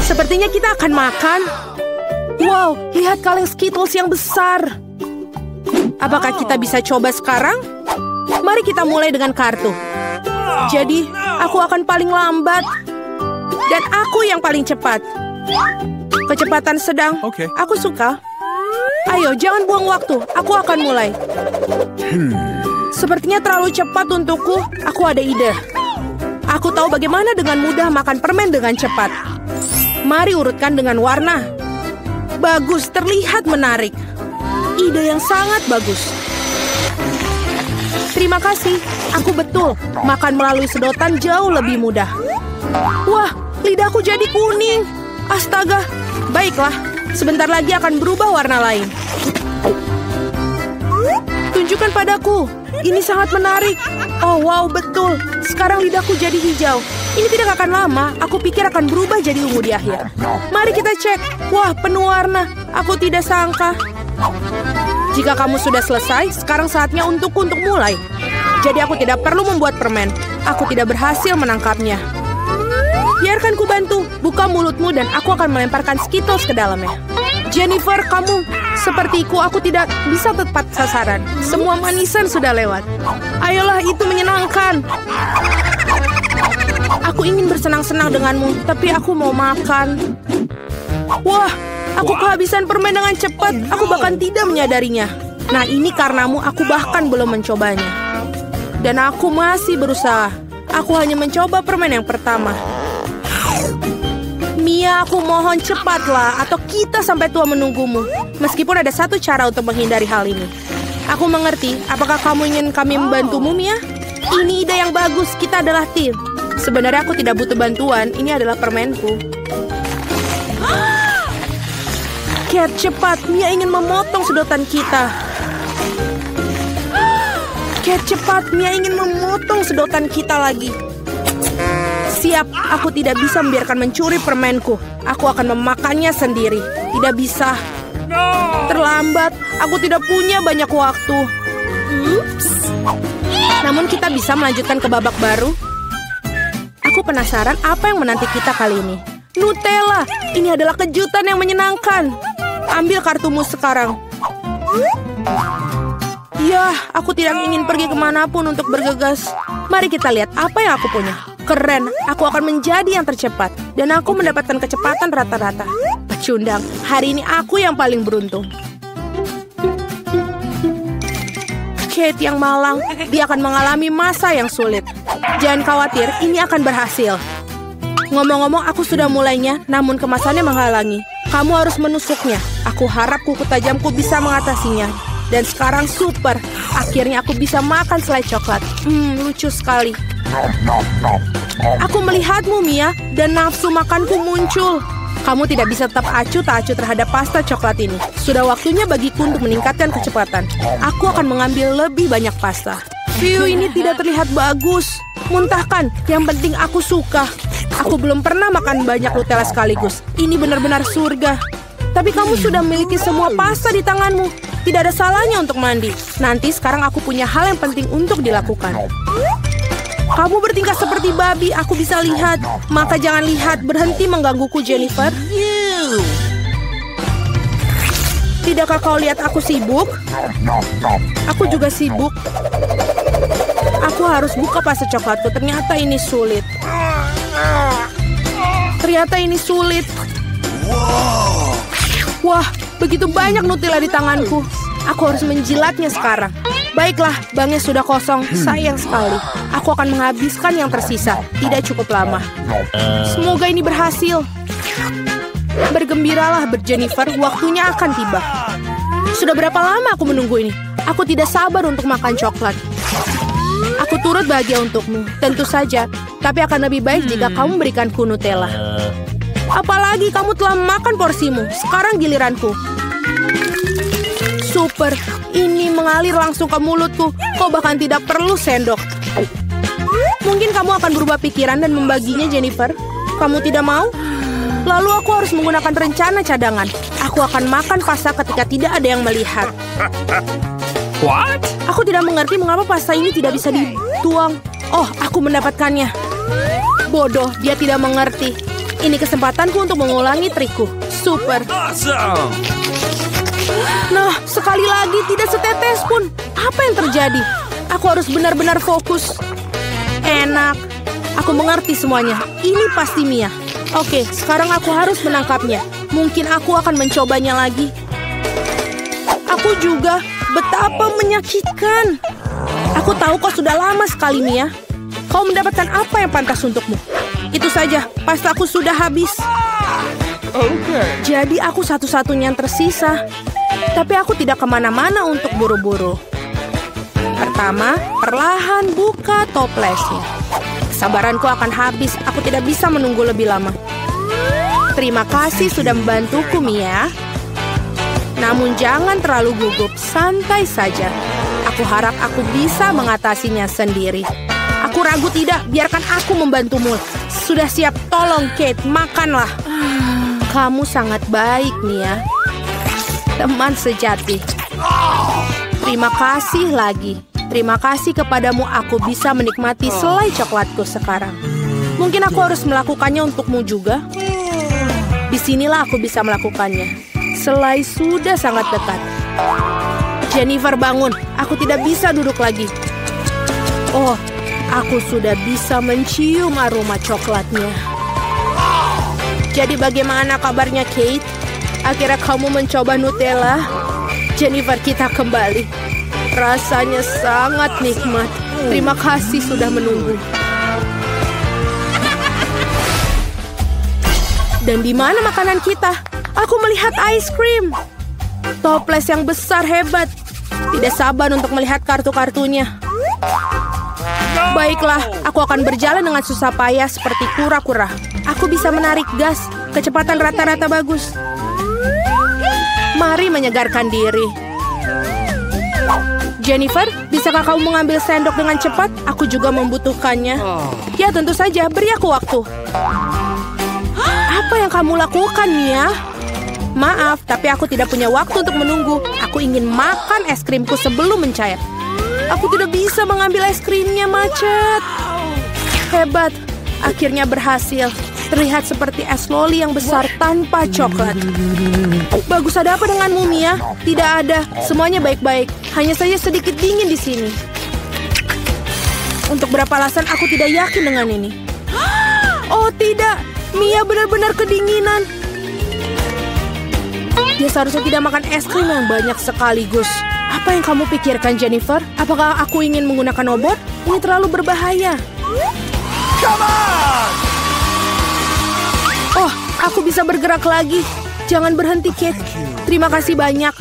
Sepertinya kita akan makan. Wow, lihat kaleng Skittles yang besar. Apakah kita bisa coba sekarang? Mari kita mulai dengan kartu. Jadi, aku akan paling lambat. Dan aku yang paling cepat. Kecepatan sedang. Aku suka. Ayo, jangan buang waktu. Aku akan mulai. Sepertinya terlalu cepat untukku. Aku ada ide. Aku tahu bagaimana dengan mudah makan permen dengan cepat. Mari urutkan dengan warna. Bagus, terlihat menarik. Ide yang sangat bagus. Terima kasih. Aku betul. Makan melalui sedotan jauh lebih mudah. Wah, lidahku jadi kuning. Astaga. Baiklah, sebentar lagi akan berubah warna lain. Tunjukkan padaku. Ini sangat menarik. Oh, wow, betul. Sekarang lidahku jadi hijau. Ini tidak akan lama. Aku pikir akan berubah jadi ungu di akhir. Mari kita cek. Wah, penuh warna. Aku tidak sangka. Jika kamu sudah selesai, sekarang saatnya untukku untuk mulai. Jadi aku tidak perlu membuat permen. Aku tidak berhasil menangkapnya. Biarkan ku bantu. Buka mulutmu dan aku akan melemparkan Skittles ke dalamnya. Jennifer, kamu sepertiku, aku tidak bisa tepat sasaran. Semua manisan sudah lewat. Ayolah, itu menyenangkan. Aku ingin bersenang-senang denganmu, tapi aku mau makan. Wah, aku kehabisan permen dengan cepat. Aku bahkan tidak menyadarinya. Nah, ini karenamu aku bahkan belum mencobanya. Dan aku masih berusaha. Aku hanya mencoba permen yang pertama. Mia, aku mohon cepatlah, atau kita sampai tua menunggumu. Meskipun ada satu cara untuk menghindari hal ini. Aku mengerti. Apakah kamu ingin kami membantumu, Mia? Ini ide yang bagus. Kita adalah tim. Sebenarnya aku tidak butuh bantuan. Ini adalah permenku. Cat, cepat. Mia ingin memotong sedotan kita. Cat, cepat. Mia ingin memotong sedotan kita lagi. Siap, aku tidak bisa membiarkan mencuri permenku. Aku akan memakannya sendiri. Tidak bisa. Terlambat, aku tidak punya banyak waktu. Namun kita bisa melanjutkan ke babak baru. Aku penasaran apa yang menanti kita kali ini. Nutella, ini adalah kejutan yang menyenangkan. Ambil kartumu sekarang. Ya, aku tidak ingin pergi kemanapun untuk bergegas. Mari kita lihat apa yang aku punya. Keren, aku akan menjadi yang tercepat. Dan aku mendapatkan kecepatan rata-rata. Pecundang, hari ini aku yang paling beruntung. Kate yang malang, dia akan mengalami masa yang sulit. Jangan khawatir, ini akan berhasil. Ngomong-ngomong, aku sudah mulainya, namun kemasannya menghalangi. Kamu harus menusuknya. Aku harap kuku tajamku bisa mengatasinya. Dan sekarang super. Akhirnya aku bisa makan selai coklat. Lucu sekali. Aku melihatmu, Mia, dan nafsu makanku muncul. Kamu tidak bisa tetap acuh tak acuh terhadap pasta coklat ini. Sudah waktunya bagiku untuk meningkatkan kecepatan. Aku akan mengambil lebih banyak pasta. View ini tidak terlihat bagus. Muntahkan, yang penting aku suka. Aku belum pernah makan banyak Nutella sekaligus. Ini benar-benar surga. Tapi kamu sudah memiliki semua pasta di tanganmu. Tidak ada salahnya untuk mandi. Nanti sekarang aku punya hal yang penting untuk dilakukan. Kamu bertingkah seperti babi, aku bisa lihat. Maka jangan lihat, berhenti menggangguku, Jennifer. Tidakkah kau lihat aku sibuk? Aku juga sibuk. Aku harus buka pasta coklatku, ternyata ini sulit. Wah, begitu banyak Nutella di tanganku. Aku harus menjilatnya sekarang. Baiklah, banknya sudah kosong. Sayang sekali. Aku akan menghabiskan yang tersisa. Tidak cukup lama. Semoga ini berhasil. Bergembiralah, Jennifer. Waktunya akan tiba. Sudah berapa lama aku menunggu ini? Aku tidak sabar untuk makan coklat. Aku turut bahagia untukmu. Tentu saja. Tapi akan lebih baik jika kamu berikanku Nutella. Apalagi kamu telah makan porsimu. Sekarang giliranku. Super. Ini mengalir langsung ke mulutku. Kau bahkan tidak perlu sendok. Mungkin kamu akan berubah pikiran dan membaginya, Jennifer. Kamu tidak mau? Lalu aku harus menggunakan rencana cadangan. Aku akan makan pasta ketika tidak ada yang melihat. What? Aku tidak mengerti mengapa pasta ini tidak bisa dituang. Oh, aku mendapatkannya. Bodoh, dia tidak mengerti. Ini kesempatanku untuk mengulangi trikku. Super. Awesome. Nah, sekali lagi tidak setetes pun. Apa yang terjadi? Aku harus benar-benar fokus. Enak. Aku mengerti semuanya. Ini pasti Mia. Oke, sekarang aku harus menangkapnya. Mungkin aku akan mencobanya lagi. Aku juga. Betapa menyakitkan. Aku tahu kau sudah lama sekali, Mia. Kau mendapatkan apa yang pantas untukmu. Itu saja, pasta aku sudah habis. Jadi aku satu-satunya yang tersisa. Tapi aku tidak kemana-mana untuk buru-buru. Pertama, perlahan buka toplesnya. Kesabaranku akan habis, aku tidak bisa menunggu lebih lama. Terima kasih sudah membantuku, Mia. Namun jangan terlalu gugup, santai saja. Aku harap aku bisa mengatasinya sendiri. Aku ragu tidak, biarkan aku membantumu. Sudah siap, tolong Kate, makanlah. Kamu sangat baik, Mia. Teman sejati. Terima kasih lagi. Terima kasih kepadamu aku bisa menikmati selai coklatku sekarang. Mungkin aku harus melakukannya untukmu juga. Disinilah aku bisa melakukannya. Selai sudah sangat dekat. Jennifer, bangun. Aku tidak bisa duduk lagi. Oh, aku sudah bisa mencium aroma coklatnya. Jadi bagaimana kabarnya, Kate? Akhirnya kamu mencoba Nutella? Jennifer, kita kembali. Rasanya sangat nikmat. Terima kasih sudah menunggu. Dan di mana makanan kita? Aku melihat ice cream. Toples yang besar hebat. Tidak sabar untuk melihat kartu-kartunya. Baiklah, aku akan berjalan dengan susah payah seperti kura-kura. Aku bisa menarik gas. Kecepatan rata-rata bagus. Mari menyegarkan diri. Jennifer, bisakah kamu mengambil sendok dengan cepat? Aku juga membutuhkannya. Ya, tentu saja. Beri aku waktu. Apa yang kamu lakukan, Mia? Maaf, tapi aku tidak punya waktu untuk menunggu. Aku ingin makan es krimku sebelum mencair. Aku tidak bisa mengambil es krimnya, macet. Hebat. Akhirnya berhasil. Terlihat seperti es loli yang besar tanpa coklat. Bagus, ada apa denganmu, Mia? Tidak ada. Semuanya baik-baik. Hanya saja sedikit dingin di sini. Untuk berapa alasan aku tidak yakin dengan ini. Oh, tidak. Mia benar-benar kedinginan. Dia seharusnya tidak makan es krim yang banyak sekaligus. Apa yang kamu pikirkan, Jennifer? Apakah aku ingin menggunakan obat? Ini terlalu berbahaya. Oh, aku bisa bergerak lagi. Jangan berhenti, Kate. Terima kasih banyak.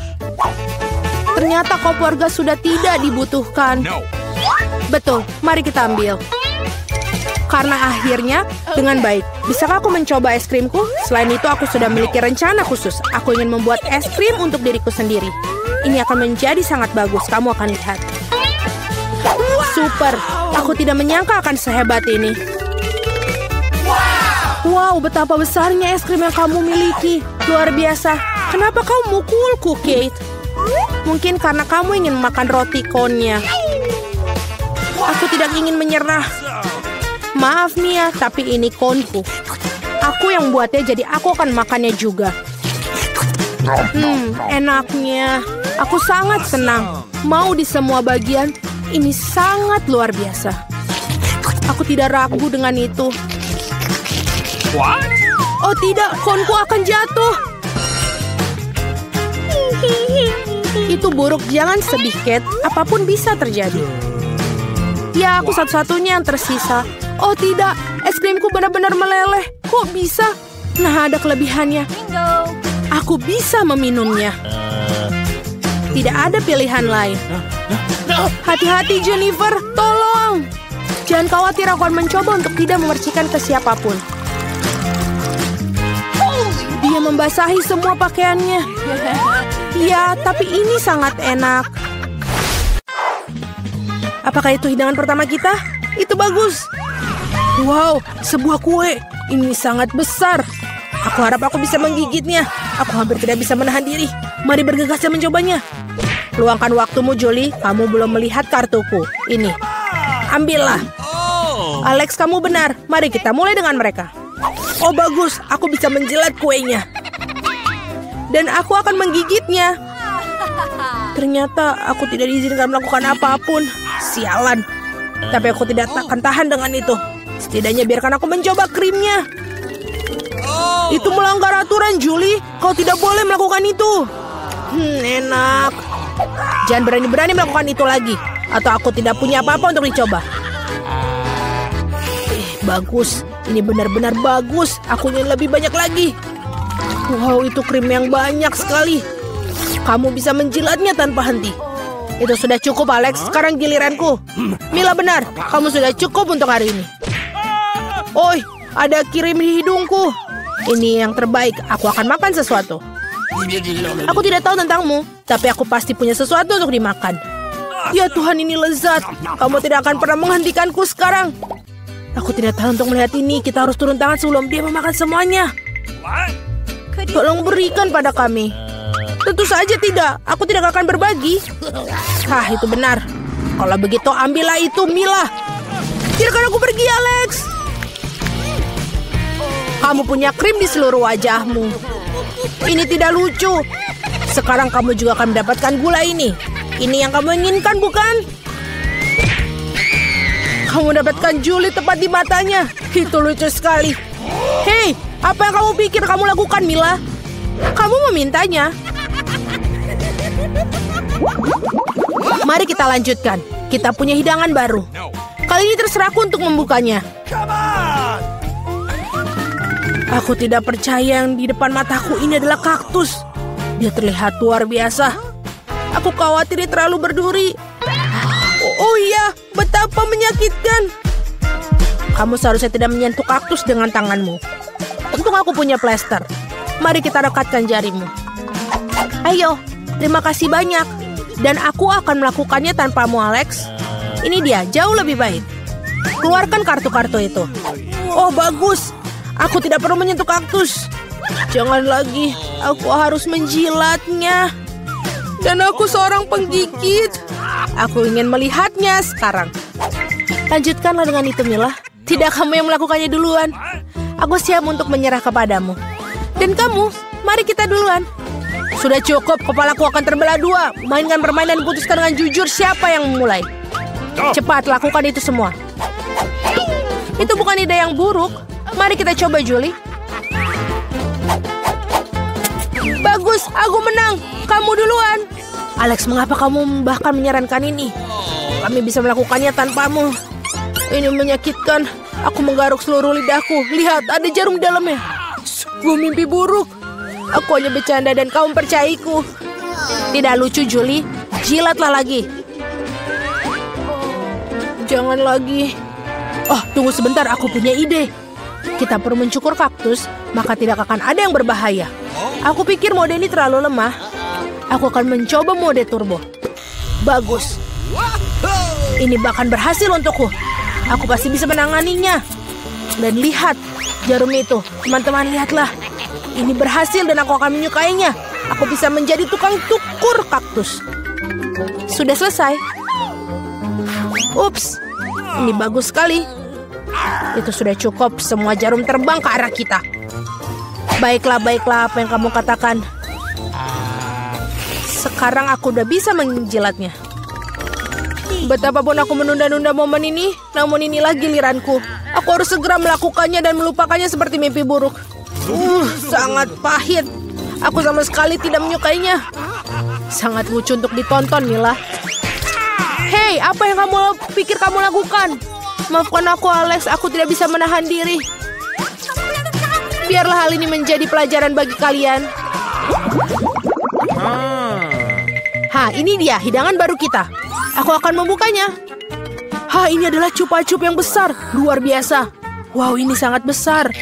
Ternyata keluarga sudah tidak dibutuhkan. Betul, mari kita ambil. Karena akhirnya, dengan baik. Bisakah aku mencoba es krimku? Selain itu, aku sudah memiliki rencana khusus. Aku ingin membuat es krim untuk diriku sendiri. Ini akan menjadi sangat bagus, kamu akan lihat. Super, aku tidak menyangka akan sehebat ini. Wow, betapa besarnya es krim yang kamu miliki. Luar biasa. Kenapa kau mukulku, Kate? Mungkin karena kamu ingin makan roti konnya. Aku tidak ingin menyerah. Maaf, Mia, tapi ini konku. Aku yang buatnya, jadi aku akan makannya juga. Enaknya. Aku sangat senang. Mau di semua bagian. Ini sangat luar biasa. Aku tidak ragu dengan itu. What? Oh tidak, konku akan jatuh. Itu buruk, jangan sedih, Kate. Apapun bisa terjadi. Ya, aku satu-satunya yang tersisa. Oh tidak, es krimku benar-benar meleleh. Kok bisa? Nah, ada kelebihannya. Aku bisa meminumnya. Tidak ada pilihan lain. Hati-hati, Jennifer. Tolong. Jangan khawatir, aku akan mencoba untuk tidak memercikan ke siapapun. Dia membasahi semua pakaiannya. Ya, tapi ini sangat enak. Apakah itu hidangan pertama kita? Itu bagus. Wow, sebuah kue. Ini sangat besar. Aku harap aku bisa menggigitnya. Aku hampir tidak bisa menahan diri. Mari bergegas dan mencobanya. Luangkan waktumu, Julie. Kamu belum melihat kartuku. Ini. Ambillah. Alex, kamu benar. Mari kita mulai dengan mereka. Oh bagus, aku bisa menjilat kuenya. Dan aku akan menggigitnya. Ternyata aku tidak diizinkan melakukan apapun. Sialan. Tapi aku tidak akan tahan dengan itu. Setidaknya biarkan aku mencoba krimnya. Itu melanggar aturan, Julie. Kau tidak boleh melakukan itu. Enak. Jangan berani-berani melakukan itu lagi. Atau aku tidak punya apa-apa untuk dicoba. Bagus. Ini benar-benar bagus. Aku ingin lebih banyak lagi. Wow, itu krim yang banyak sekali. Kamu bisa menjilatnya tanpa henti. Itu sudah cukup, Alex. Sekarang giliranku. Mila benar. Kamu sudah cukup untuk hari ini. Oi, ada kirim di hidungku. Ini yang terbaik. Aku akan makan sesuatu. Aku tidak tahu tentangmu, tapi aku pasti punya sesuatu untuk dimakan. Ya Tuhan, ini lezat. Kamu tidak akan pernah menghentikanku sekarang. Aku tidak tahan untuk melihat ini. Kita harus turun tangan sebelum dia memakan semuanya. Tolong berikan pada kami. Tentu saja tidak. Aku tidak akan berbagi. Hah, itu benar. Kalau begitu, ambillah itu, Mila. Biarkan aku pergi, Alex. Kamu punya krim di seluruh wajahmu. Ini tidak lucu. Sekarang kamu juga akan mendapatkan gula ini. Ini yang kamu inginkan, bukan? Kamu mendapatkan Julie tepat di matanya. Itu lucu sekali. Hei, apa yang kamu pikir kamu lakukan, Mila? Kamu memintanya. Mari kita lanjutkan. Kita punya hidangan baru. Kali ini terserahku untuk membukanya. Aku tidak percaya yang di depan mataku ini adalah kaktus. Dia terlihat luar biasa. Aku khawatir dia terlalu berduri. Oh iya, betapa menyakitkan. Kamu seharusnya tidak menyentuh kaktus dengan tanganmu. Untung aku punya plester. Mari kita rekatkan jarimu. Ayo, terima kasih banyak. Dan aku akan melakukannya tanpamu, Alex. Ini dia, jauh lebih baik. Keluarkan kartu-kartu itu. Oh, bagus. Aku tidak perlu menyentuh kaktus. Jangan lagi, aku harus menjilatnya. Dan aku seorang penggigit. Aku ingin melihatnya sekarang. Lanjutkanlah dengan itu, Mila. Tidak kamu yang melakukannya duluan. Aku siap untuk menyerah kepadamu. Dan kamu, mari kita duluan. Sudah cukup, kepalaku akan terbelah dua. Mainkan permainan dan putuskan dengan jujur siapa yang memulai. Cepat, lakukan itu semua. Itu bukan ide yang buruk. Mari kita coba, Julie. Bagus, aku menang. Kamu duluan. Alex, mengapa kamu bahkan menyarankan ini? Kami bisa melakukannya tanpamu. Ini menyakitkan. Aku menggaruk seluruh lidahku. Lihat, ada jarum di dalamnya. Sungguh mimpi buruk. Aku hanya bercanda dan kamu percayaiku. Tidak lucu, Julie. Jilatlah lagi. Jangan lagi. Oh, tunggu sebentar. Aku punya ide. Kita perlu mencukur kaktus, maka tidak akan ada yang berbahaya. Aku pikir mode ini terlalu lemah. Aku akan mencoba mode turbo. Bagus. Ini bahkan berhasil untukku. Aku pasti bisa menanganinya. Dan lihat, jarum itu. Teman-teman, lihatlah. Ini berhasil dan aku akan menyukainya. Aku bisa menjadi tukang cukur kaktus. Sudah selesai. Ups, ini bagus sekali. Itu sudah cukup. Semua jarum terbang ke arah kita. Baiklah, baiklah apa yang kamu katakan. Sekarang aku udah bisa menjilatnya. Betapapun aku menunda-nunda momen ini, namun inilah giliranku. Aku harus segera melakukannya dan melupakannya seperti mimpi buruk. Sangat pahit. Aku sama sekali tidak menyukainya. Sangat lucu untuk ditonton, Mila. Hei, apa yang kamu pikir kamu lakukan? Maafkan aku, Alex. Aku tidak bisa menahan diri. Biarlah hal ini menjadi pelajaran bagi kalian. Ini dia hidangan baru kita. Aku akan membukanya. Ini adalah cupa-cup yang besar. Luar biasa. Wow, ini sangat besar.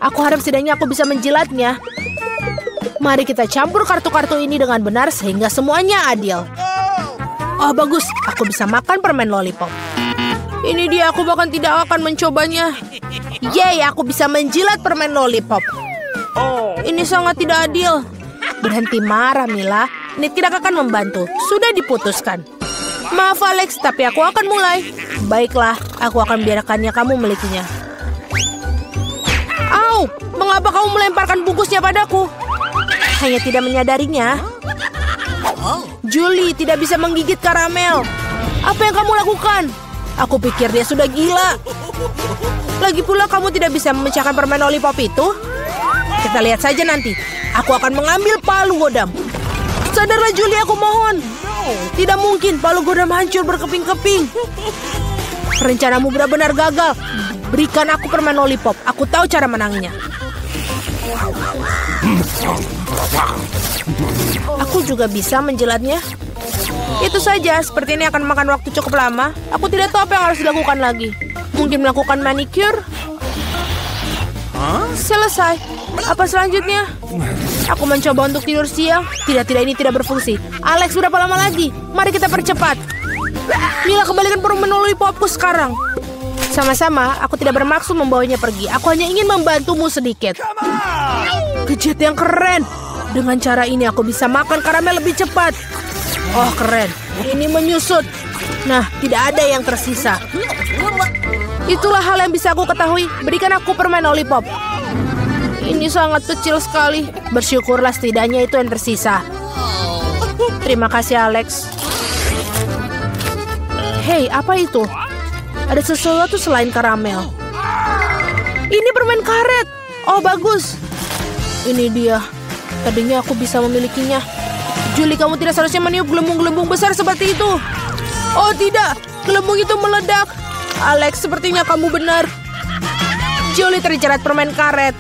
Aku harap setidaknya aku bisa menjilatnya. Mari kita campur kartu-kartu ini dengan benar sehingga semuanya adil. Oh, bagus. Aku bisa makan permen lollipop. Ini dia, aku bahkan tidak akan mencobanya. Yeay, aku bisa menjilat permen lollipop. Ini sangat tidak adil. Berhenti marah, Mila. Ini tidak akan membantu. Sudah diputuskan. Maaf, Alex, tapi aku akan mulai. Baiklah, aku akan biarkannya kamu milikinya. Wow, mengapa kamu melemparkan bungkusnya padaku? Hanya tidak menyadarinya. Julie tidak bisa menggigit karamel. Apa yang kamu lakukan? Aku pikir dia sudah gila. Lagi pula kamu tidak bisa memecahkan permen lollipop itu. Kita lihat saja nanti. Aku akan mengambil palu godam. Sadarlah Julie, aku mohon. Tidak mungkin palu godam hancur berkeping-keping. Rencanamu benar-benar gagal. Berikan aku permen lollipop. Aku tahu cara menangnya. Aku juga bisa menjilatnya. Itu saja, seperti ini akan makan waktu cukup lama. Aku tidak tahu apa yang harus dilakukan lagi. Mungkin melakukan manicure. Selesai. Apa selanjutnya? Aku mencoba untuk tidur siang. Tidak, ini tidak berfungsi. Alex, berapa lama lagi? Mari kita percepat. Mila, kembalikan permen lollipopku sekarang. Sama-sama, aku tidak bermaksud membawanya pergi. Aku hanya ingin membantumu sedikit. Gadget yang keren. Dengan cara ini aku bisa makan karamel lebih cepat. Oh, keren. Ini menyusut. Nah, tidak ada yang tersisa. Itulah hal yang bisa aku ketahui. Berikan aku permen lollipop. Ini sangat kecil sekali. Bersyukurlah setidaknya itu yang tersisa. Terima kasih, Alex. Hei, apa itu? Ada sesuatu selain karamel. Ini permen karet. Oh, bagus. Ini dia. Tadinya aku bisa memilikinya. Julie, kamu tidak seharusnya meniup gelembung-gelembung besar seperti itu. Oh, tidak. Gelembung itu meledak. Alex, sepertinya kamu benar. Julie terjerat permen karet.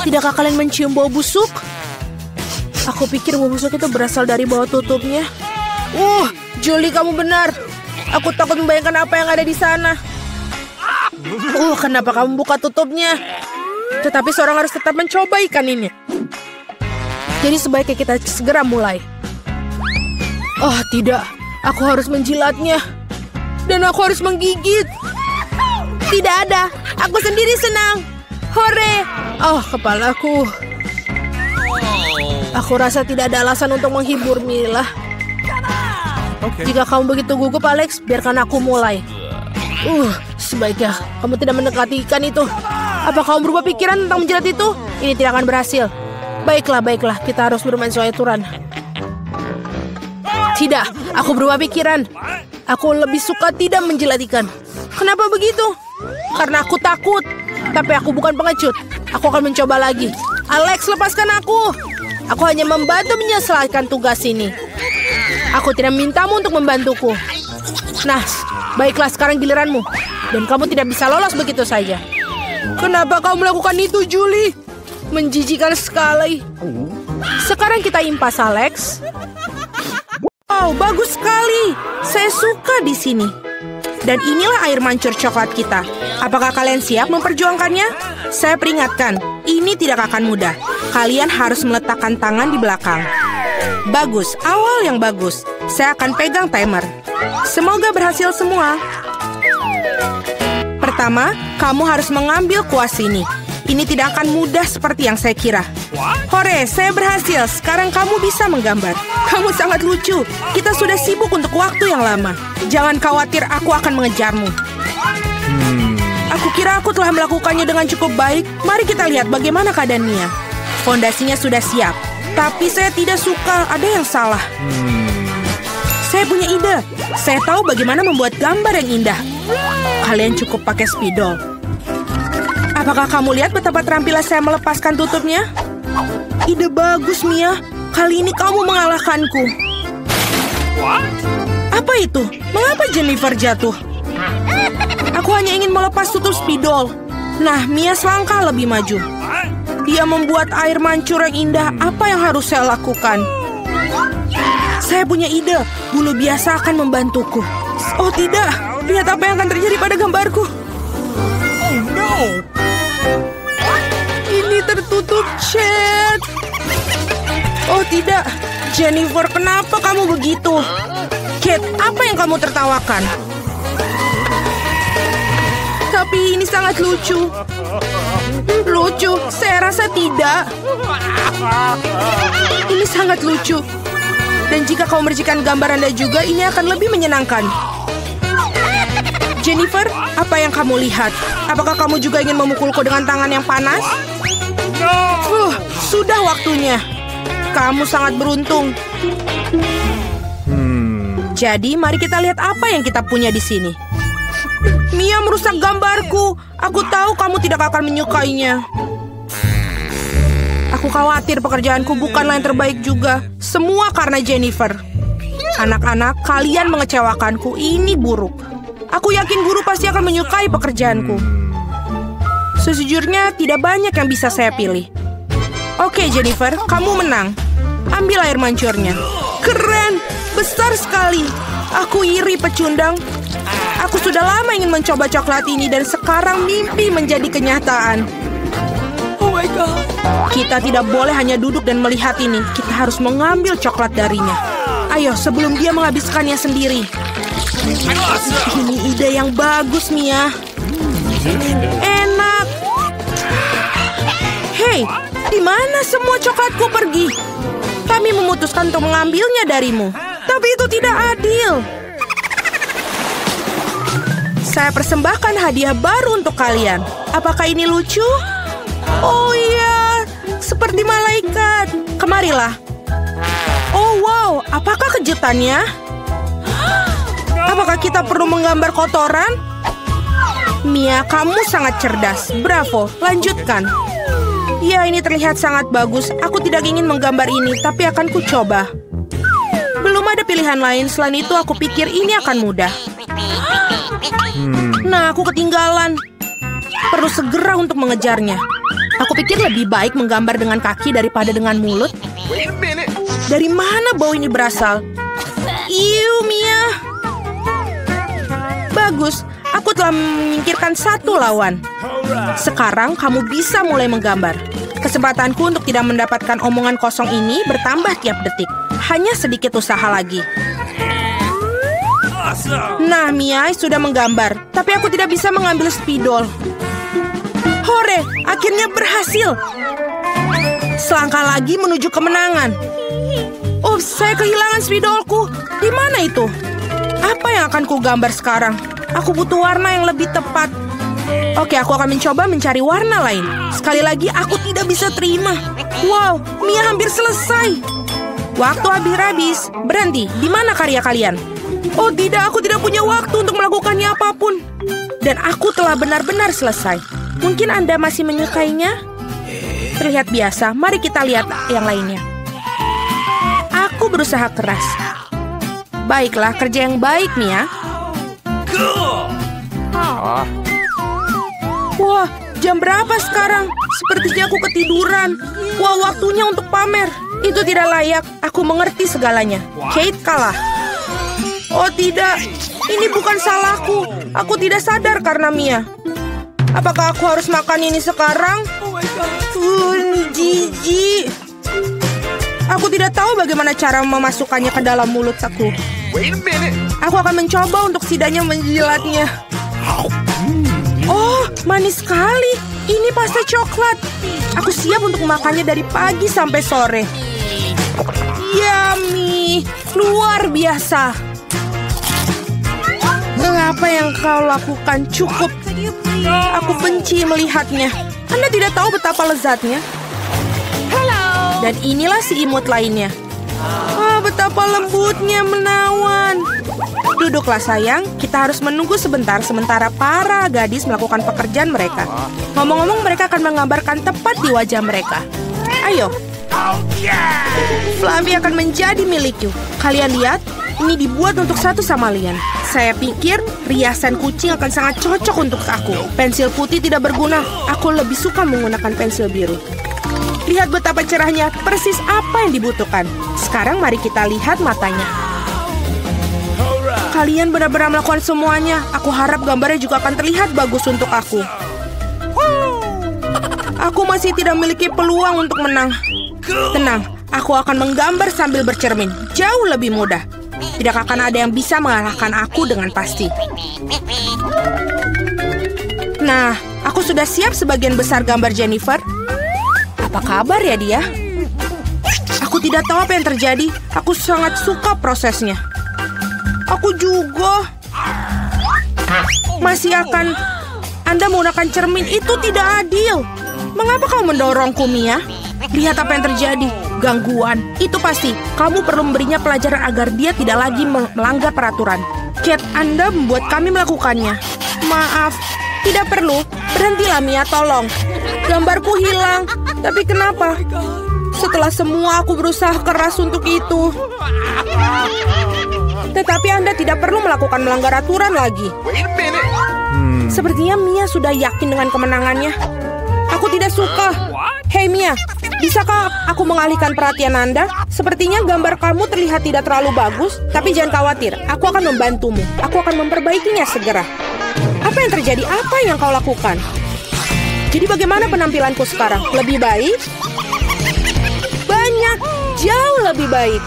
Tidakkah kalian mencium bau busuk? Aku pikir bau busuk itu berasal dari bawah tutupnya. Julie, kamu benar. Aku takut membayangkan apa yang ada di sana. Kenapa kamu buka tutupnya? Tetapi seorang harus tetap mencoba ikan ini. Jadi sebaiknya kita segera mulai. Oh, tidak. Aku harus menjilatnya. Dan aku harus menggigit. Tidak ada. Aku sendiri senang. Hore! Oh, kepalaku. Aku rasa tidak ada alasan untuk menghibur Mila. Jika kamu begitu gugup, Alex, biarkan aku mulai. Sebaiknya kamu tidak mendekati ikan itu. Apa kamu berubah pikiran tentang menjilat itu? Ini tidak akan berhasil. Baiklah, kita harus bermain sesuai aturan. Tidak, aku berubah pikiran. Aku lebih suka tidak menjilat ikan. Kenapa begitu? Karena aku takut. Tapi aku bukan pengecut. Aku akan mencoba lagi. Alex, lepaskan aku. Aku hanya membantu menyelesaikan tugas ini. Aku tidak memintamu untuk membantuku. Nah, baiklah, sekarang giliranmu. Dan kamu tidak bisa lolos begitu saja. Kenapa kau melakukan itu, Julie? Menjijikan sekali. Sekarang kita impas, Alex. Wow, bagus sekali. Saya suka di sini. Dan inilah air mancur coklat kita. Apakah kalian siap memperjuangkannya? Saya peringatkan, ini tidak akan mudah. Kalian harus meletakkan tangan di belakang. Bagus, awal yang bagus. Saya akan pegang timer. Semoga berhasil semua. Pertama, kamu harus mengambil kuas ini. Ini tidak akan mudah seperti yang saya kira. Hore, saya berhasil. Sekarang kamu bisa menggambar. Kamu sangat lucu. Kita sudah sibuk untuk waktu yang lama. Jangan khawatir, aku akan mengejarmu. Aku kira aku telah melakukannya dengan cukup baik. Mari kita lihat bagaimana keadaan Mia. Fondasinya sudah siap. Tapi saya tidak suka, ada yang salah. Saya punya ide. Saya tahu bagaimana membuat gambar yang indah. Kalian cukup pakai spidol. Apakah kamu lihat betapa terampilnya saya melepaskan tutupnya? Ide bagus, Mia. Kali ini kamu mengalahkanku. Apa itu? Mengapa Jennifer jatuh? Aku hanya ingin melepas tutup spidol. Nah, Mia selangkah lebih maju. Dia membuat air mancur yang indah. Apa yang harus saya lakukan? Saya punya ide. Bulu biasa akan membantuku. Oh tidak, lihat apa yang akan terjadi pada gambarku. Oh no. Ini tertutup cat. Oh tidak, Jennifer, kenapa kamu begitu? Kate, apa yang kamu tertawakan? Tapi ini sangat lucu. Lucu? Saya rasa tidak. Ini sangat lucu. Dan jika kamu mercikan gambar Anda juga, ini akan lebih menyenangkan. Jennifer, apa yang kamu lihat? Apakah kamu juga ingin memukulku dengan tangan yang panas? Sudah waktunya. Kamu sangat beruntung. Jadi, mari kita lihat apa yang kita punya di sini. Mia merusak gambarku. Aku tahu kamu tidak akan menyukainya. Aku khawatir pekerjaanku bukanlah yang terbaik juga. Semua karena Jennifer. Anak-anak, kalian mengecewakanku. Ini buruk. Aku yakin guru pasti akan menyukai pekerjaanku. Sejujurnya, tidak banyak yang bisa saya pilih. Oke, Jennifer, kamu menang. Ambil air mancurnya. Keren, besar sekali. Aku iri, pecundang. Aku sudah lama ingin mencoba coklat ini dan sekarang mimpi menjadi kenyataan. Oh my God. Kita tidak boleh hanya duduk dan melihat ini. Kita harus mengambil coklat darinya. Ayo, sebelum dia menghabiskannya sendiri. Ini ide yang bagus, Mia. Enak. Hei, di mana semua coklatku pergi? Kami memutuskan untuk mengambilnya darimu. Tapi itu tidak adil. Saya persembahkan hadiah baru untuk kalian. Apakah ini lucu? Oh iya, seperti malaikat. Kemarilah. Oh wow, apakah kejutannya? Apakah kita perlu menggambar kotoran? Mia, kamu sangat cerdas. Bravo, lanjutkan. Ya, ini terlihat sangat bagus. Aku tidak ingin menggambar ini, tapi akan ku coba. Belum ada pilihan lain. Selain itu, aku pikir ini akan mudah. Nah, aku ketinggalan. Perlu segera untuk mengejarnya. Aku pikir lebih baik menggambar dengan kaki daripada dengan mulut. Dari mana bau ini berasal? Iu, Mia. Bagus. Aku telah menyingkirkan satu lawan. Sekarang kamu bisa mulai menggambar. Kesempatanku untuk tidak mendapatkan omongan kosong ini bertambah tiap detik. Hanya sedikit usaha lagi. Nah, Mia sudah menggambar. Tapi aku tidak bisa mengambil spidol. Hore, akhirnya berhasil. Selangkah lagi menuju kemenangan. Oh, saya kehilangan spidolku. Di mana itu? Apa yang akan ku gambar sekarang? Aku butuh warna yang lebih tepat. Oke, aku akan mencoba mencari warna lain. Sekali lagi, aku tidak bisa terima. Wow, Mia hampir selesai. Waktu habis. Berhenti, di mana karya kalian? Oh tidak, aku tidak punya waktu untuk melakukannya apapun. Dan aku telah benar-benar selesai. Mungkin Anda masih menyukainya? Terlihat biasa, mari kita lihat yang lainnya. Aku berusaha keras. Baiklah, kerja yang baik, Mia. Wah, jam berapa sekarang? Sepertinya aku ketiduran. Wah, waktunya untuk pamer. Itu tidak layak. Aku mengerti segalanya. Kate kalah. Oh tidak, ini bukan salahku. Aku tidak sadar karena Mia. Apakah aku harus makan ini sekarang? Jijik. Aku tidak tahu bagaimana cara memasukkannya ke dalam mulut aku. Aku akan mencoba untuk setidaknya menjilatnya. Oh, manis sekali. Ini pasta coklat. Aku siap untuk makannya dari pagi sampai sore. Yummy, luar biasa. Apa yang kau lakukan cukup. Aku benci melihatnya. Anda tidak tahu betapa lezatnya. Dan inilah si imut lainnya. Betapa lembutnya menawan. Duduklah sayang, kita harus menunggu sebentar sementara para gadis melakukan pekerjaan mereka. Ngomong-ngomong, mereka akan menggambarkan tepat di wajah mereka. Ayo. Fluffy akan menjadi milikku. Kalian lihat, ini dibuat untuk satu sama lain. Saya pikir riasan kucing akan sangat cocok untuk aku. Pensil putih tidak berguna. Aku lebih suka menggunakan pensil biru. Lihat betapa cerahnya, persis apa yang dibutuhkan. Sekarang mari kita lihat matanya. Kalian benar-benar melakukan semuanya. Aku harap gambarnya juga akan terlihat bagus untuk aku. Aku masih tidak memiliki peluang untuk menang. Tenang, aku akan menggambar sambil bercermin. Jauh lebih mudah. Tidak akan ada yang bisa mengalahkan aku dengan pasti. Nah, aku sudah siap sebagian besar gambar Jennifer. Apa kabar ya dia? Aku tidak tahu apa yang terjadi. Aku sangat suka prosesnya. Aku juga. masih akan Anda menggunakan cermin. Itu tidak adil. Mengapa kamu mendorongku, Mia? Lihat apa yang terjadi. Gangguan. Itu pasti. Kamu perlu memberinya pelajaran agar dia tidak lagi melanggar peraturan. Cat, Anda membuat kami melakukannya. Maaf. Tidak perlu. Berhentilah, Mia, tolong. Gambarku hilang. Tapi kenapa? Setelah semua aku berusaha keras untuk itu. Tetapi Anda tidak perlu melakukan melanggar aturan lagi. Sepertinya Mia sudah yakin dengan kemenangannya. Aku tidak suka. Hei Mia, bisakah aku mengalihkan perhatian Anda? Sepertinya gambar kamu terlihat tidak terlalu bagus. Tapi jangan khawatir, aku akan membantumu. Aku akan memperbaikinya segera. Apa yang terjadi? Apa yang kau lakukan? Jadi bagaimana penampilanku sekarang? Lebih baik? Banyak, jauh lebih baik.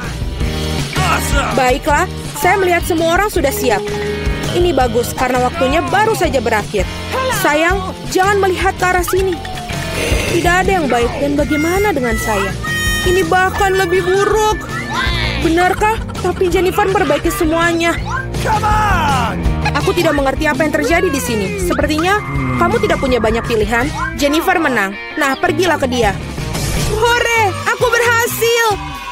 Baiklah, saya melihat semua orang sudah siap. Ini bagus karena waktunya baru saja berakhir. Sayang, jangan melihat ke arah sini. Tidak ada yang baik dan bagaimana dengan saya? Ini bahkan lebih buruk. Benarkah? Tapi Jennifer memperbaiki semuanya. Aku tidak mengerti apa yang terjadi di sini. Sepertinya kamu tidak punya banyak pilihan. Jennifer menang. Nah, pergilah ke dia. Hore, aku berhasil.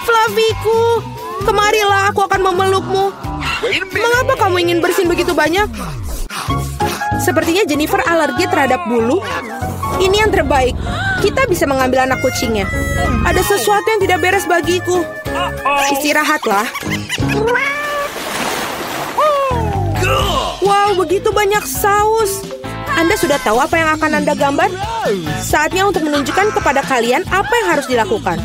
Flaviku, kemarilah, aku akan memelukmu. Mengapa kamu ingin bersin begitu banyak? Sepertinya Jennifer alergi terhadap bulu. Ini yang terbaik. Kita bisa mengambil anak kucingnya. Ada sesuatu yang tidak beres bagiku. Istirahatlah. Wow, begitu banyak saus. Anda sudah tahu apa yang akan Anda gambar? Saatnya untuk menunjukkan kepada kalian apa yang harus dilakukan.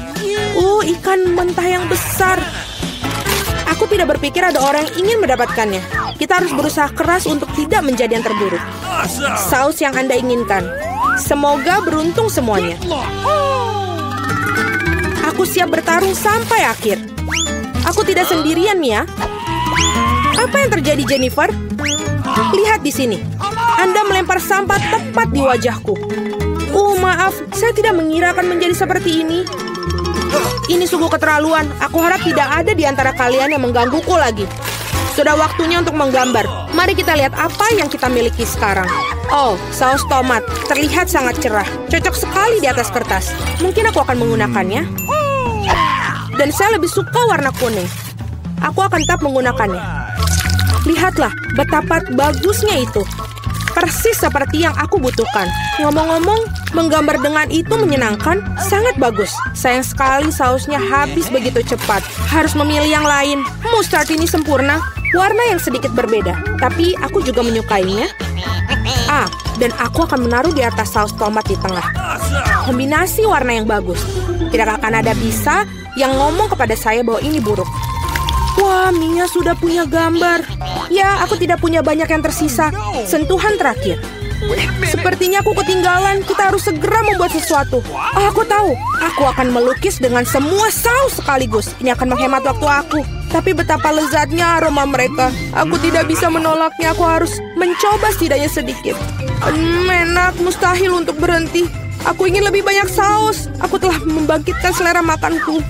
Ikan mentah yang besar. Aku tidak berpikir ada orang yang ingin mendapatkannya. Kita harus berusaha keras untuk tidak menjadi yang terburuk. Saus yang Anda inginkan. Semoga beruntung semuanya. Aku siap bertarung sampai akhir. Aku tidak sendirian, Mia. Apa yang terjadi, Jennifer? Lihat di sini. Anda melempar sampah tepat di wajahku. Maaf, saya tidak mengira akan menjadi seperti ini. Ini sungguh keterlaluan. Aku harap tidak ada di antara kalian yang menggangguku lagi. Sudah waktunya untuk menggambar. Mari kita lihat apa yang kita miliki sekarang. Saus tomat. Terlihat sangat cerah. Cocok sekali di atas kertas. Mungkin aku akan menggunakannya. Dan saya lebih suka warna kuning. Aku akan tetap menggunakannya. Lihatlah betapa bagusnya itu. Persis seperti yang aku butuhkan. Ngomong-ngomong, menggambar dengan itu menyenangkan, sangat bagus. Sayang sekali sausnya habis begitu cepat. Harus memilih yang lain. Mustard ini sempurna. Warna yang sedikit berbeda. Tapi aku juga menyukainya. Dan aku akan menaruh di atas saus tomat di tengah. Kombinasi warna yang bagus. Tidak akan ada bisa yang ngomong kepada saya bahwa ini buruk. Wah, Mia sudah punya gambar. Ya, aku tidak punya banyak yang tersisa. Sentuhan terakhir. Sepertinya aku ketinggalan. Kita harus segera membuat sesuatu. Aku tahu. Aku akan melukis dengan semua saus sekaligus. Ini akan menghemat waktu aku. Tapi betapa lezatnya aroma mereka. Aku tidak bisa menolaknya. Aku harus mencoba setidaknya sedikit. Enak, mustahil untuk berhenti. Aku ingin lebih banyak saus. Aku telah membangkitkan selera makanku.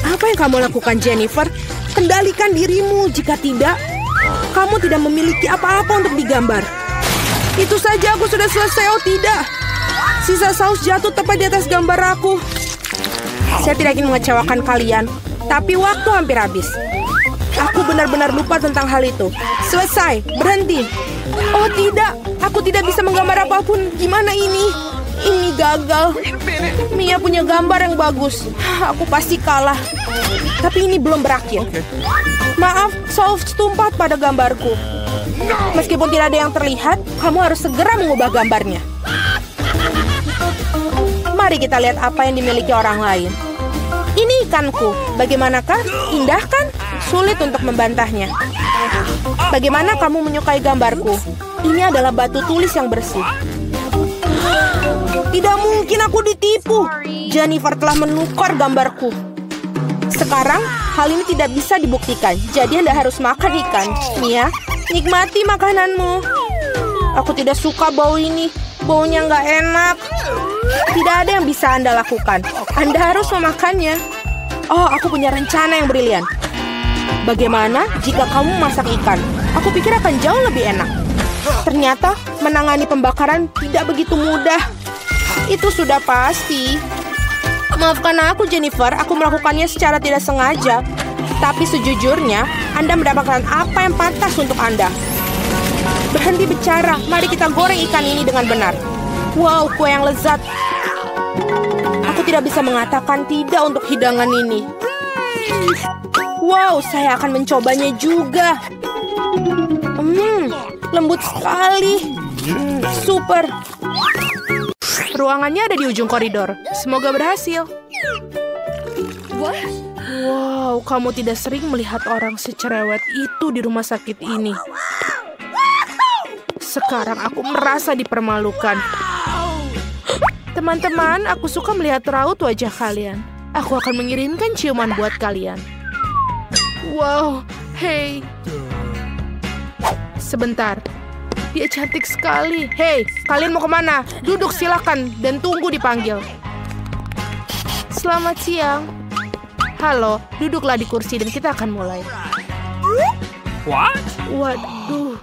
Apa yang kamu lakukan, Jennifer? Kendalikan dirimu. Jika tidak, kamu tidak memiliki apa-apa untuk digambar. Itu saja, aku sudah selesai. Tidak. Sisa saus jatuh tepat di atas gambar aku. Saya tidak ingin mengecewakan kalian, tapi waktu hampir habis. Aku benar-benar lupa tentang hal itu. Selesai. Berhenti. Tidak. Aku tidak bisa menggambar apapun. Gimana ini? Ini gagal. Mia punya gambar yang bagus. Aku pasti kalah. Tapi ini belum berakhir. Maaf, saus tumpah pada gambarku. Meskipun tidak ada yang terlihat, kamu harus segera mengubah gambarnya. Mari kita lihat apa yang dimiliki orang lain. Ini ikanku. Bagaimanakah? Indah kan? Sulit untuk membantahnya. Bagaimana kamu menyukai gambarku? Ini adalah batu tulis yang bersih. Tidak mungkin aku ditipu. Jennifer telah menukar gambarku. Sekarang, hal ini tidak bisa dibuktikan. Jadi Anda harus makan ikan. Mia, nikmati makananmu. Aku tidak suka bau ini. Baunya nggak enak. Tidak ada yang bisa Anda lakukan. Anda harus memakannya. Aku punya rencana yang brilian. Bagaimana jika kamu masak ikan? Aku pikir akan jauh lebih enak. Ternyata menangani pembakaran tidak begitu mudah. Itu sudah pasti. Maafkan aku, Jennifer. Aku melakukannya secara tidak sengaja. Tapi sejujurnya, Anda mendapatkan apa yang pantas untuk Anda. Berhenti bicara. Mari kita goreng ikan ini dengan benar. Wow, kue yang lezat. Aku tidak bisa mengatakan tidak untuk hidangan ini. Wow, saya akan mencobanya juga. Lembut sekali. Super. Ruangannya ada di ujung koridor. Semoga berhasil. Wow, kamu tidak sering melihat orang secerewet itu di rumah sakit ini. Sekarang aku merasa dipermalukan. Teman-teman, aku suka melihat raut wajah kalian. Aku akan mengirimkan ciuman buat kalian. Wow, hey. Sebentar. Dia cantik sekali. Hei, kalian mau kemana? Duduk silakan dan tunggu dipanggil. Selamat siang. Halo, duduklah di kursi dan kita akan mulai. What? Waduh.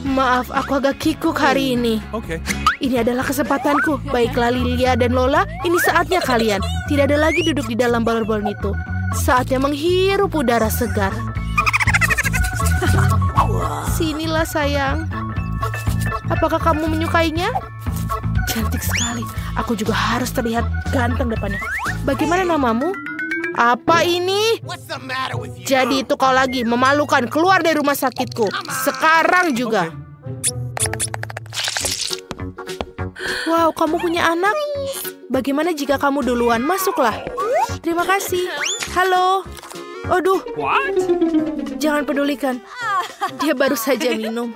Maaf, aku agak kikuk hari ini. Okay. Ini adalah kesempatanku. Baiklah Lilia dan Lola, ini saatnya kalian. Tidak ada lagi duduk di dalam balon-balon itu. Saatnya menghirup udara segar. Sinilah sayang. Apakah kamu menyukainya? Cantik sekali. Aku juga harus terlihat ganteng depannya. Bagaimana namamu? Apa ini? Jadi itu kau lagi memalukan. Keluar dari rumah sakitku. Sekarang juga. Wow, kamu punya anak? Bagaimana jika kamu duluan? Masuklah. Terima kasih. Halo. Aduh. What? Jangan pedulikan. Dia baru saja minum.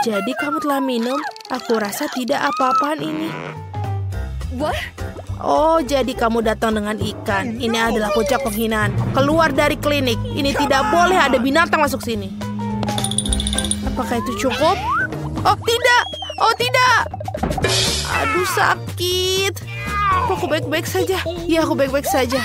Jadi kamu telah minum? Aku rasa tidak apa-apaan ini. Oh, jadi kamu datang dengan ikan. Ini adalah puncak penghinaan. Keluar dari klinik. Ini tidak boleh ada binatang masuk sini. Apakah itu cukup? Oh, tidak. Oh, tidak. Aduh, sakit. Aku baik-baik saja. Ya, aku baik-baik saja.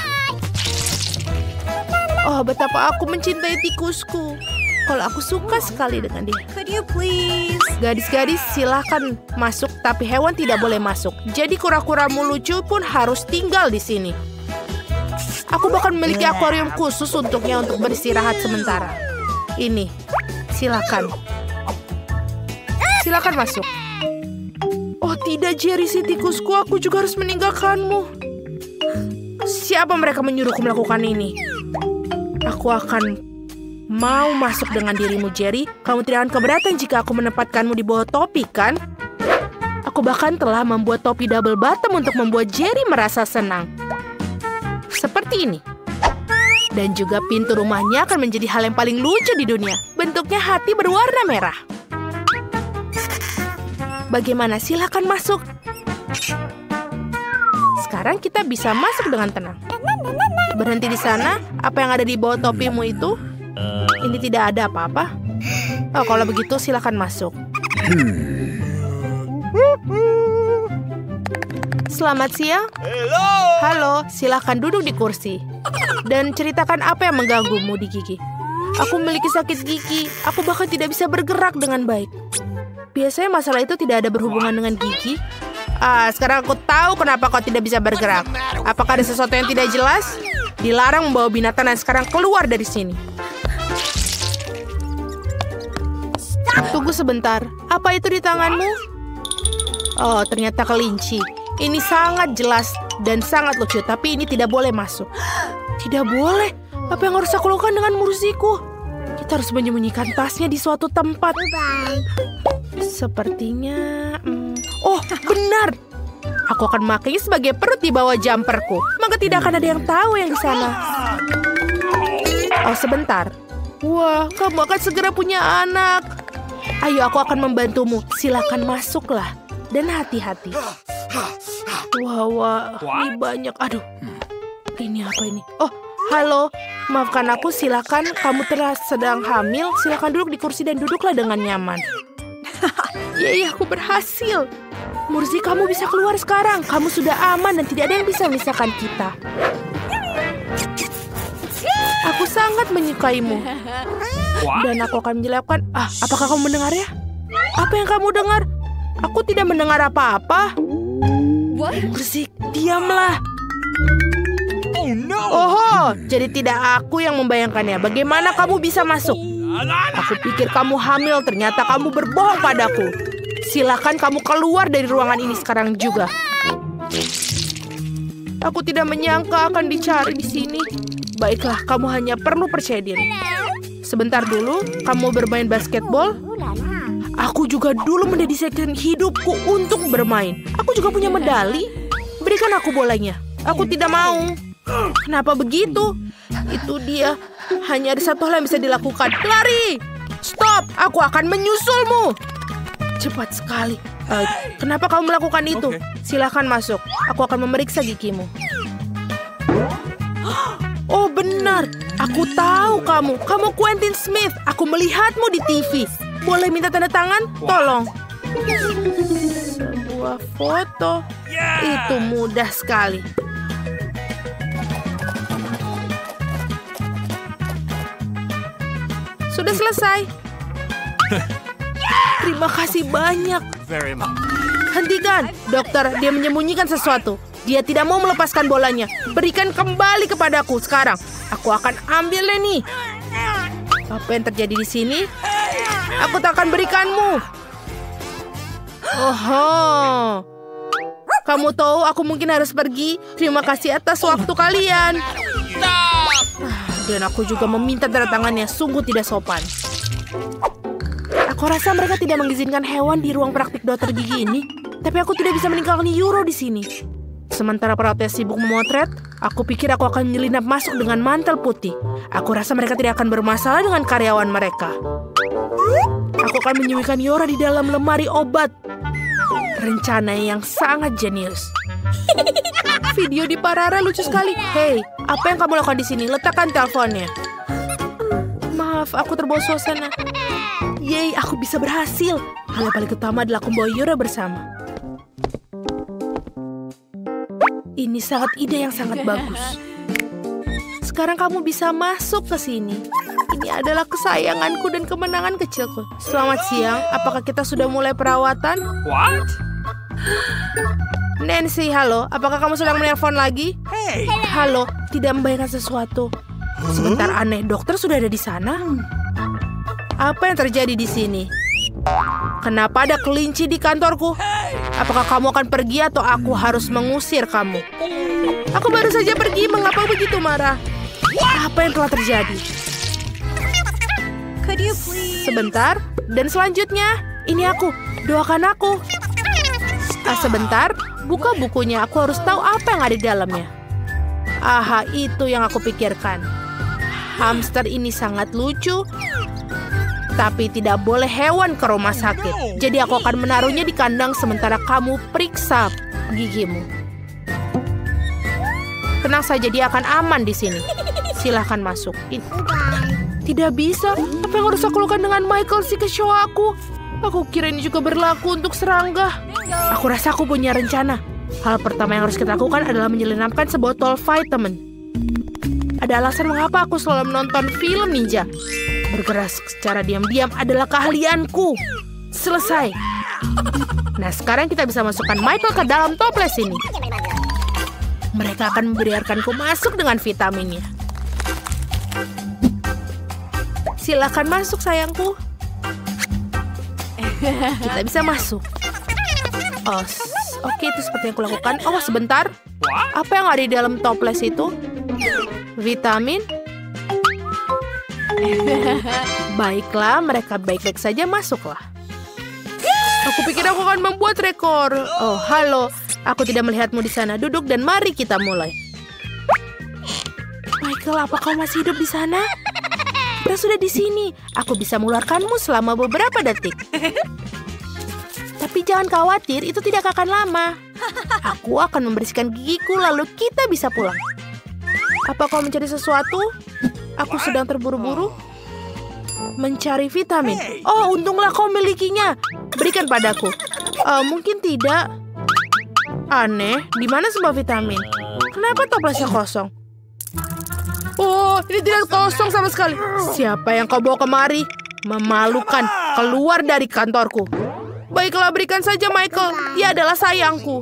Oh, betapa aku mencintai tikusku. Kalau aku suka sekali dengan dia. Could you please? Gadis-gadis silahkan masuk, tapi hewan tidak boleh masuk. Jadi kura-kuramu lucu pun harus tinggal di sini. Aku bahkan memiliki akuarium khusus untuknya untuk beristirahat sementara. Ini, silakan. Silakan masuk. Oh tidak, Jerry, si tikusku, aku juga harus meninggalkanmu. Siapa mereka menyuruhku melakukan ini? Aku akan mau masuk dengan dirimu, Jerry. Kamu tidak akan keberatan jika aku menempatkanmu di bawah topi, kan? Aku bahkan telah membuat topi double bottom untuk membuat Jerry merasa senang. Seperti ini. Dan juga pintu rumahnya akan menjadi hal yang paling lucu di dunia. Bentuknya hati berwarna merah. Bagaimana? Silakan masuk. Sekarang kita bisa masuk dengan tenang. Berhenti di sana. Apa yang ada di bawah topimu itu? Ini tidak ada apa-apa. Oh, kalau begitu silakan masuk. Selamat siang. Halo, silakan duduk di kursi. Dan ceritakan apa yang mengganggumu di gigi. Aku memiliki sakit gigi. Aku bahkan tidak bisa bergerak dengan baik. Biasanya masalah itu tidak ada berhubungan dengan gigi. Sekarang aku tahu kenapa kau tidak bisa bergerak. Apakah ada sesuatu yang tidak jelas? Dilarang membawa binatang dan sekarang keluar dari sini. Tunggu sebentar. Apa itu di tanganmu? Oh, ternyata kelinci. Ini sangat jelas dan sangat lucu, tapi ini tidak boleh masuk. Tidak boleh? Apa yang harus aku lakukan dengan mursiku? Kita harus menyembunyikan tasnya di suatu tempat. Sepertinya... Oh, benar! Aku akan memakainya sebagai perut di bawah jumperku. Maka tidak akan ada yang tahu yang di sana. Oh, sebentar. Wah, kamu akan segera punya anak. Ayo, aku akan membantumu. Silakan masuklah. Dan hati-hati. Wah, ini banyak. Aduh, ini apa ini? Oh, halo. Maafkan aku, silakan. Kamu sedang hamil. Silakan duduk di kursi dan duduklah dengan nyaman. Yeay, aku berhasil. Mursi, kamu bisa keluar sekarang. Kamu sudah aman dan tidak ada yang bisa memisahkan kita. Aku sangat menyukaimu. What? Dan aku akan menjelaskan. Apakah kamu mendengarnya? Apa yang kamu dengar? Aku tidak mendengar apa-apa. Bersik, diamlah. Oh no! Oh, jadi tidak aku yang membayangkannya. Bagaimana kamu bisa masuk? Aku pikir kamu hamil, ternyata kamu berbohong padaku. Silakan kamu keluar dari ruangan ini sekarang juga. Aku tidak menyangka akan dicari di sini. Baiklah, kamu hanya perlu percaya diri. Sebentar dulu, kamu bermain basketball? Aku juga dulu mendedikasikan hidupku untuk bermain. Aku juga punya medali. Berikan aku bolanya. Aku tidak mau. Kenapa begitu? Itu dia. Hanya ada satu hal yang bisa dilakukan. Lari! Stop! Aku akan menyusulmu. Cepat sekali. Kenapa kamu melakukan itu? Silakan masuk. Aku akan memeriksa gigimu. Oh benar. Aku tahu kamu. Kamu Quentin Smith. Aku melihatmu di TV. Boleh minta tanda tangan? Tolong. Sebuah foto. Itu mudah sekali. Sudah selesai. Terima kasih banyak. Very much. Hentikan, dokter. Dia menyembunyikan sesuatu. Dia tidak mau melepaskan bolanya. Berikan kembali kepadaku sekarang. Aku akan ambilnya nih. Apa yang terjadi di sini? Aku tak akan berikanmu. Oho. Kamu tahu aku mungkin harus pergi. Terima kasih atas waktu kalian. Dan aku juga meminta tanda tangannya. Sungguh tidak sopan. Aku rasa mereka tidak mengizinkan hewan di ruang praktik dokter gigi ini. Tapi aku tidak bisa meninggalkan Euro di sini. Sementara perawatnya sibuk memotret, aku pikir aku akan menyelinap masuk dengan mantel putih. Aku rasa mereka tidak akan bermasalah dengan karyawan mereka. Aku akan menyembunyikan Yora di dalam lemari obat. Rencana yang sangat jenius. Video di Parara lucu sekali. Hei, apa yang kamu lakukan di sini? Letakkan teleponnya. Maaf, aku terbawa suasana. Yeay, aku bisa berhasil. Hal yang paling utama adalah aku membawa Yora bersama. Ini sangat ide yang sangat bagus. Sekarang kamu bisa masuk ke sini. Ini adalah kesayanganku dan kemenangan kecilku. Selamat siang. Apakah kita sudah mulai perawatan? What? Nancy, halo. Apakah kamu sedang menelpon lagi? Hey! Halo, tidak membayangkan sesuatu. Sebentar, aneh. Dokter sudah ada di sana? Apa yang terjadi di sini? Kenapa ada kelinci di kantorku? Apakah kamu akan pergi atau aku harus mengusir kamu? Aku baru saja pergi. Mengapa begitu marah? Apa yang telah terjadi? Sebentar. Dan selanjutnya, ini aku. Doakan aku. Sebentar. Buka bukunya. Aku harus tahu apa yang ada di dalamnya. Aha, itu yang aku pikirkan. Hamster ini sangat lucu. Tapi tidak boleh hewan ke rumah sakit. Jadi aku akan menaruhnya di kandang sementara kamu periksa gigimu. Tenang saja, dia akan aman di sini. Silahkan masuk. Tidak bisa. Apa yang harus aku lakukan dengan Michael si show aku? Aku kira ini juga berlaku untuk serangga. Aku rasa aku punya rencana. Hal pertama yang harus kita lakukan adalah menyelinapkan sebotol vitamin. Ada alasan mengapa aku selalu menonton film ninja. Bergerak secara diam-diam adalah keahlianku. Selesai. Nah, sekarang kita bisa masukkan Michael ke dalam toples ini. Mereka akan membiarkanku masuk dengan vitaminnya. Silakan masuk, sayangku. Kita bisa masuk. Oh, oke, itu seperti yang kulakukan. Oh, sebentar. Apa yang ada di dalam toples itu? Vitamin? Baiklah, mereka baik-baik saja, masuklah. Aku pikir aku akan membuat rekor. Oh, halo. Aku tidak melihatmu di sana. Duduk dan mari kita mulai. Michael, apa kau masih hidup di sana? Kita sudah di sini. Aku bisa mengeluarkanmu selama beberapa detik. Tapi jangan khawatir, itu tidak akan lama. Aku akan membersihkan gigiku, lalu kita bisa pulang. Apa kau mencari sesuatu? Aku sedang terburu-buru mencari vitamin. Oh, untunglah kau milikinya. Berikan padaku. Mungkin tidak. Aneh, di mana semua vitamin? Kenapa toplesnya kosong? Oh, ini tidak kosong sama sekali. Siapa yang kau bawa kemari? Memalukan, keluar dari kantorku. Baiklah, berikan saja Michael. Dia adalah sayangku.